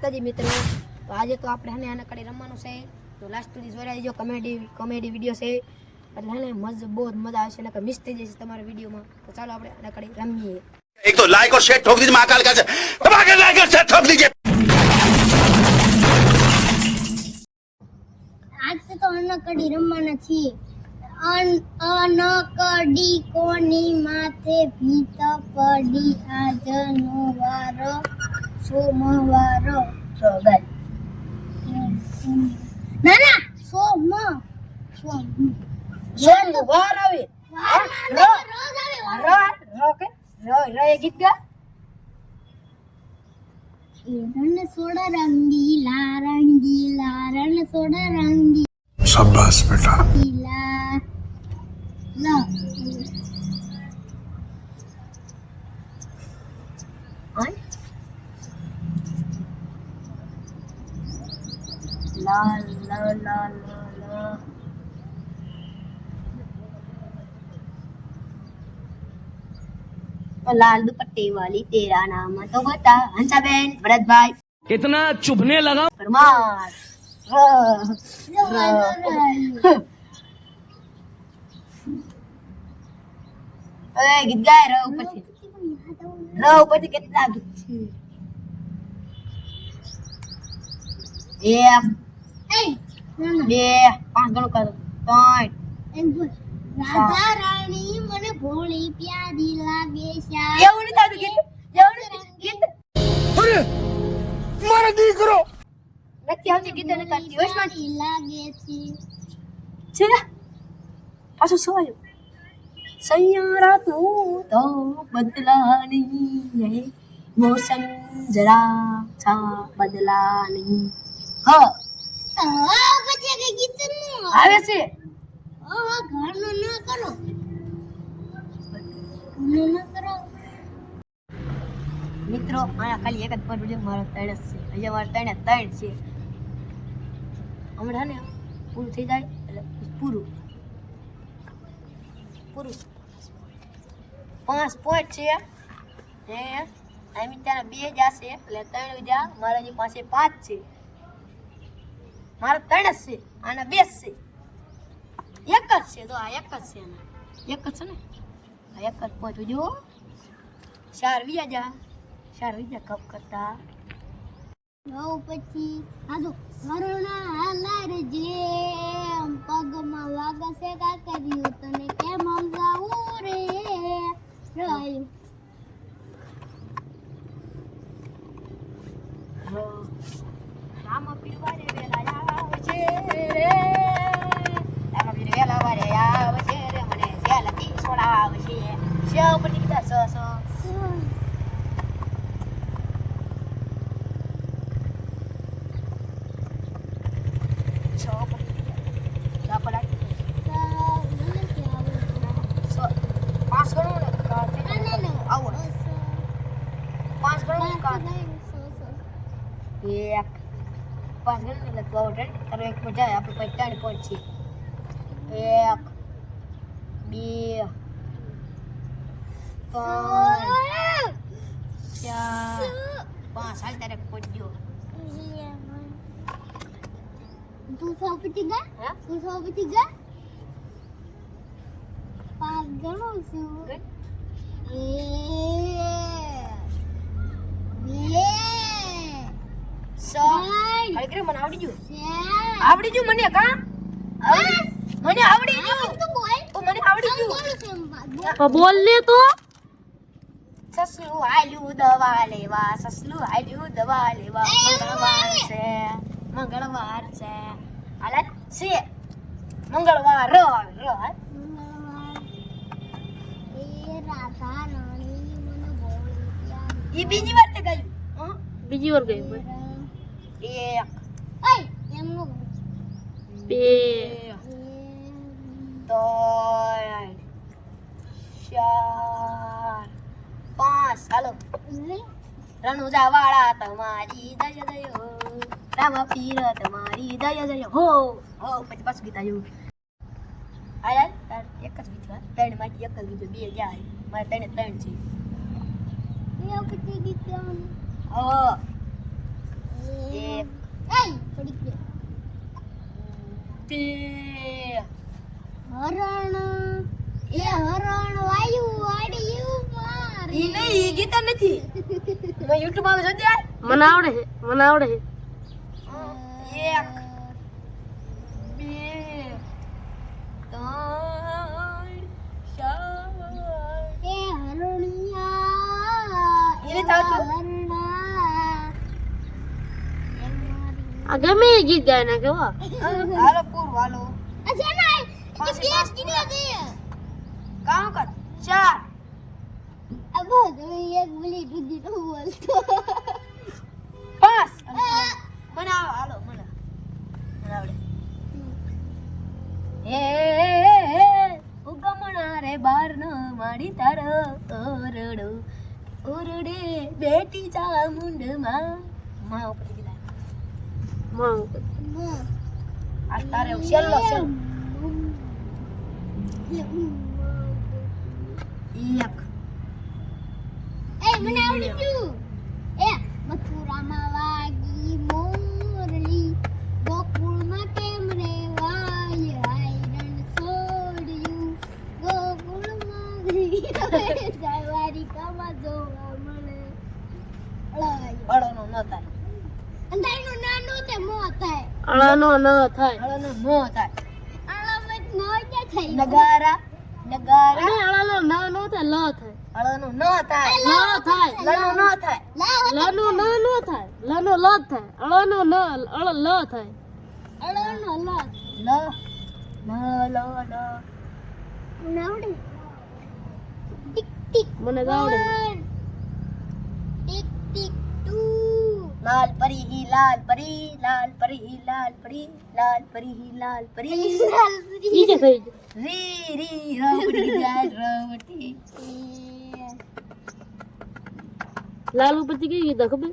માતાજી મિત્રો. તો આજે તો આપણે હને આના કડે રમવાનું છે. તો લાસ્ટ સુધી જોઈ લેજો. કોમેડી વિડીયો છે એટલે હને બહુ મજા આવશે ને કે મિસ થઈ જશે તમારા વિડીયોમાં. તો ચાલો આપણે આના કડે રમીએ. एक तो लाइक और शेयर ठोक दीजिए महाकाल का दबा के लाइक और शेयर ठोक दीजिए। आज से तो अनकड़ी रमवाना છીએ. અનકડી કોની માથે ભીત પડી આજનો વારો સોમવારો સોગલ ના ના સોમવાર આવે. રોજ આવે ર એ ગીત ગા. રણ સોડા રંગીલા રણ સોડા રંગીલા शाबाश बेटा। લાલ લાલ લાલ લાલ लाल दुपट्टे वाली तेरा नाम तो बता. हंसाबेन भरतभाई इतना चुभने लगा। परमार गीत गाय रहा ऊपर से कितना गीत છે. એક બે પાંચ ગણું કરો. ત્રણ રાધા રાણી મને ભોળી પ્યારી લાગે છે. એવું નથી થતું ગીત. એવું નથી ગીત. अरे मारा दीकरो નથી આવતી ગીતો નથી આવતી. વૈષ્ણવ લાગે છે. છે ને પાછું સોયું સૈયારા તું તો બદલા નહીં હે મોસમ જરા છા બદલા નહીં. પછી કઈ ગીત નું આવે છે. ઘરનું ના કરો મિત્રો અહીંયા ખાલી એક જ પર વિડીયો મારો 3 જ છે. અહીંયા મારો 3 છે. હમણાં ને પૂરું થઈ જાય એટલે પૂરું 5 પોઈન્ટ છે. હે આમ ત્યાં 2 જશે એટલે 3 વિજા. મારા જે પાસે 5 છે. મારા 3 જ છે. આના 2 છે. એક જ છે. તો આ એક જ છે. આના એક જ છે ને. આ એક જ પોઈન્ટ જો 4 વિજા 4 વિજા કપ કરતા. પછી આજો વરુણા હાલાર જે પગમાં વાગશે કા કર્યું તને કેમ સમજાવું રે રહ્યું. રામ પીરવારે વેલા આવે છે રે. રામ પીર વેલા વારે આવે છે રે. મને જેલથી છોડાવે છે. સેવ પર દીધા સ એક 5 ગણ એટલે 12 તારો એક પર જાય. આપણે પછી 3 પોઈન્ટ છે. 1 2 3 4 5 હાલ તારે પોઈન્ટ જો. તું સૌ પછી ગા હે તું સૌ પછી ગા 5 ગણો છું. મને આવડી ગયું. આવડી ગયું મને કા મને આવડી ગયું. મને આવડી ગયું. બોલ લે તો. સસલું આલ્યું દવા લેવા. સસલું આલ્યું દવા લેવા. મંગળવાર છે હાલ છે. મંગળવાર ર રાધા રાણી મને ભોળી પ્યારી. એ બીજી વાર તે ગયું. બીજી વાર ગયું. 1 એમ નો 2 3 4 5 હાલો. રણુજા વાળા તમારી દયા દયો. રામ પીર તમારી દયા દયો. હો પછી પાછું ગીત આવ્યું. હાલ તાર એક જ બીજું. 3 માંથી એક જ બીજું. 2 જાય મારે 3 છે. એ પછી ગીત હા એક એય પડી ગયો બે હરણ એ હરણ વાયુ વાડ્યું માર ઈ નહીં ઈ ગીતા નથી મેં YouTube માં જોજે મને આવડે છે મને આવડે છે એક બે ત્રણ ચાર એ હરણિયા એને થાતું આ ગમે એ ગીત ગાય ના કેવા હાલો પૂર હાલો અચ્છા ના એ પાસે બેસ પાંચ કિને દે કામ કર ચાર અબો તો એક બોલી દૂધી નો બોલતો પાંચ મને હાલો મને આવડે હે ઉગમણા રે બાર ન માડી તાર ઓરડો ઓરડે બેટી ચામુંડ માં ઉપર ગીતા માં આ તારે છેલ્લો એક એ મને આવડી ગયું એ મથુરામાં વાગી મોરલી ગોકુળમાં કેમ રે વાય હાયરણ છોડ્યું ગોકુળમાં જવારી કામાં જોવા મળે હળોનો ન થાય અંધાઈનું નાનું તે મો થાય અળાનો ન થાય હળોનો ન થાય આળામાં મો ક્યાં થઈ નગારા નગારા અને અળાનો ના નો થાય લ થાય હળોનો ન થાય લ થાય લનો ન થાય લનો ન નો થાય લનો લ થાય અળાનો ન અળ લ થાય અળાનો લ લ લ લ નાવડે ટિક ટિક મને તો આવડે ટિક ટિક ટુ લાલ પરી હી લાલ પરી લાલ પરી હી લાલ પરી લાલ પરી હી લાલ પરી ઈ કે થઈ ગયું રી રી રવડી જાય રવટી લાલ ઉપરથી કઈ ગીતા ખબર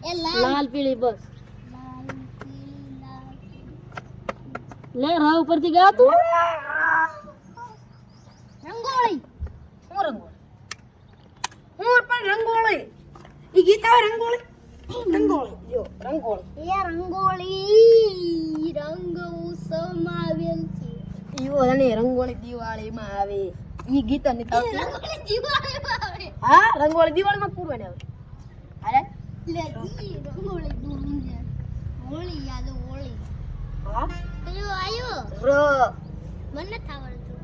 એ લાલ લાલ પીળી બસ લાલ પીળી લાલ લે રા ઉપરથી ગયા તું રંગોળી હું રંગોળી હું પણ રંગોળી ઈ ગીતા રંગોળી રંગોળી જો રંગોળી એ રંગોળી રંગ ઉત્સવમાં આવેલ છે ઈવો અને રંગોળી દિવાળીમાં આવે ઈ ગીતા ની તાવ રંગોળી દિવાળીમાં આવે હા રંગોળી દિવાળીમાં પૂરવાની આવે અરે લે ઈ રંગોળી દૂર છે હોળી યાદ હોળી હા પેલો આયો ર મને નથી આવડતું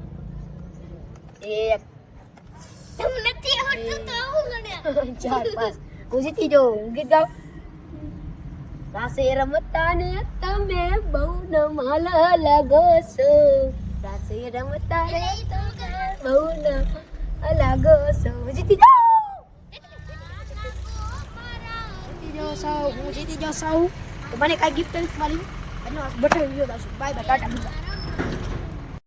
એક તમને નથી આવડતું તો આવું ગણ્યા 4 5 હું જીતી જો હું ગીત ગાઉં રાસે રમતા ને તમે બહુ નમાલ લાગો છો રાસે રમતા રે તમે બહુ નમાલ લાગો છો હું જીતી જાઉં હું જીતી જાઉં સૌ તો મને કાંઈ ગિફ્ટ નથી મળી એનો બટન વિડિયો દાશું બાય બાય ટાટા